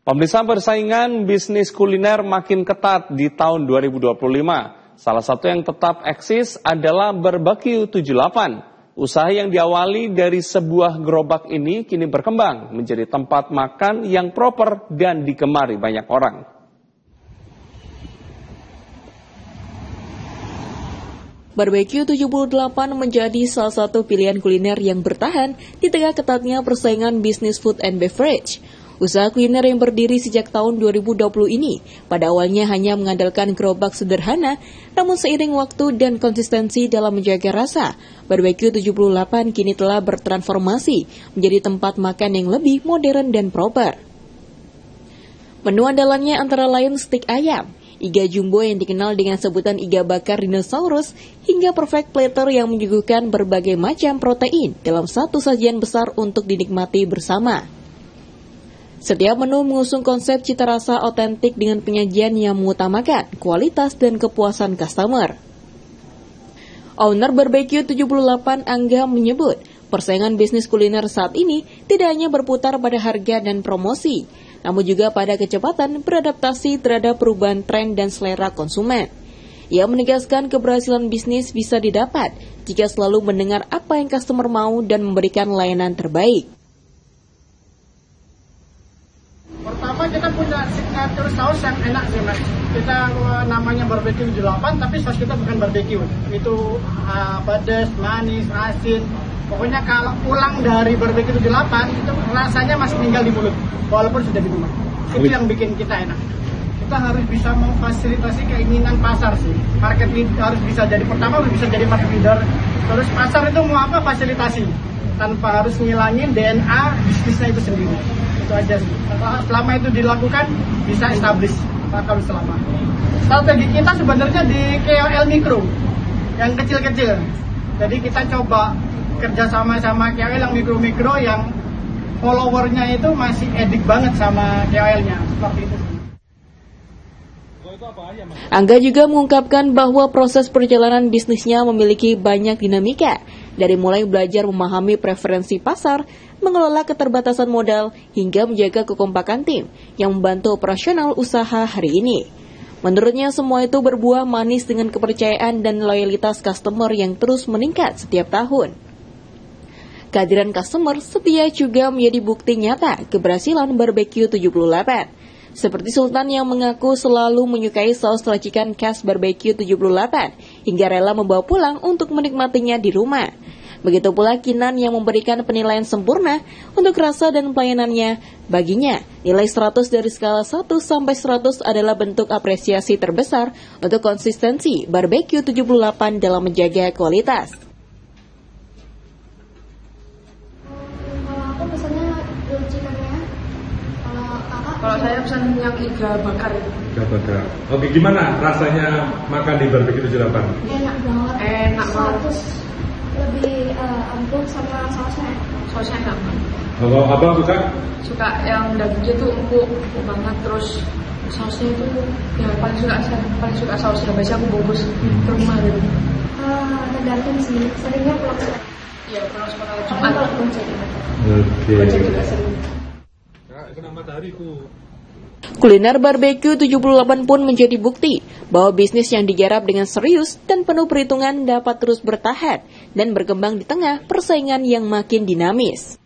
Pemirsa, persaingan bisnis kuliner makin ketat di tahun 2025. Salah satu yang tetap eksis adalah Barbeque 78. Usaha yang diawali dari sebuah gerobak ini kini berkembang menjadi tempat makan yang proper dan digemari banyak orang. Barbeque 78 menjadi salah satu pilihan kuliner yang bertahan di tengah ketatnya persaingan bisnis food and beverage. Usaha kuliner yang berdiri sejak tahun 2020 ini pada awalnya hanya mengandalkan gerobak sederhana, namun seiring waktu dan konsistensi dalam menjaga rasa, Barbeque 78 kini telah bertransformasi menjadi tempat makan yang lebih modern dan proper. Menu andalannya antara lain stik ayam, iga jumbo yang dikenal dengan sebutan iga bakar dinosaurus, hingga perfect platter yang menyuguhkan berbagai macam protein dalam satu sajian besar untuk dinikmati bersama. Setiap menu mengusung konsep cita rasa otentik dengan penyajian yang mengutamakan kualitas dan kepuasan customer. Owner Barbeque 78 Angga menyebut, persaingan bisnis kuliner saat ini tidak hanya berputar pada harga dan promosi, namun juga pada kecepatan beradaptasi terhadap perubahan tren dan selera konsumen. Ia menegaskan keberhasilan bisnis bisa didapat jika selalu mendengar apa yang customer mau dan memberikan layanan terbaik. Pertama, kita punya signature saus yang enak sih, Mas. Kita namanya Barbeque 78, tapi saus kita bukan barbecue. Itu pedas, manis, asin. Pokoknya kalau pulang dari Barbeque 78, itu rasanya masih tinggal di mulut, walaupun sudah di rumah. Itu yang bikin kita enak. Kita harus bisa memfasilitasi keinginan pasar sih. Market leader harus bisa jadi pertama, bisa jadi market leader. Terus pasar itu mau apa? Fasilitasi. Tanpa harus ngilangin DNA bisnisnya itu sendiri. Itu aja sih. Selama itu dilakukan, bisa establish bakal selama. Strategi kita sebenarnya di KOL mikro, yang kecil-kecil. Jadi kita coba kerja sama KOL yang mikro-mikro, yang followernya itu masih edik banget sama KOL-nya. Seperti itu. Angga juga mengungkapkan bahwa proses perjalanan bisnisnya memiliki banyak dinamika, dari mulai belajar memahami preferensi pasar, mengelola keterbatasan modal, hingga menjaga kekompakan tim yang membantu operasional usaha hari ini. Menurutnya semua itu berbuah manis dengan kepercayaan dan loyalitas customer yang terus meningkat setiap tahun. Kehadiran customer setia juga menjadi bukti nyata keberhasilan Barbeque 78. Seperti Sultan yang mengaku selalu menyukai saus racikan khas Barbeque 78 hingga rela membawa pulang untuk menikmatinya di rumah. Begitu pula Kinan yang memberikan penilaian sempurna untuk rasa dan pelayanannya. Baginya, nilai 100 dari skala 1 sampai 100 adalah bentuk apresiasi terbesar untuk konsistensi Barbeque 78 dalam menjaga kualitas. Kalau saya pesan yang iga bakar. Iga bakar. Oke, gimana rasanya makan di Barbeque 78? Enak banget. Enak banget. Terus lebih empuk sama sausnya. Sausnya enak banget. Kalau abang suka yang dagingnya tuh empuk banget, terus sausnya itu ya paling suka sausnya. Biasanya aku bungkus ke rumah gitu. Tergantung sih. Seringnya pulang sekolah. Iya, pulang sekolah Jumat. Oke. Gojek juga sering. Kuliner Barbeque 78 pun menjadi bukti bahwa bisnis yang digarap dengan serius dan penuh perhitungan dapat terus bertahan dan berkembang di tengah persaingan yang makin dinamis.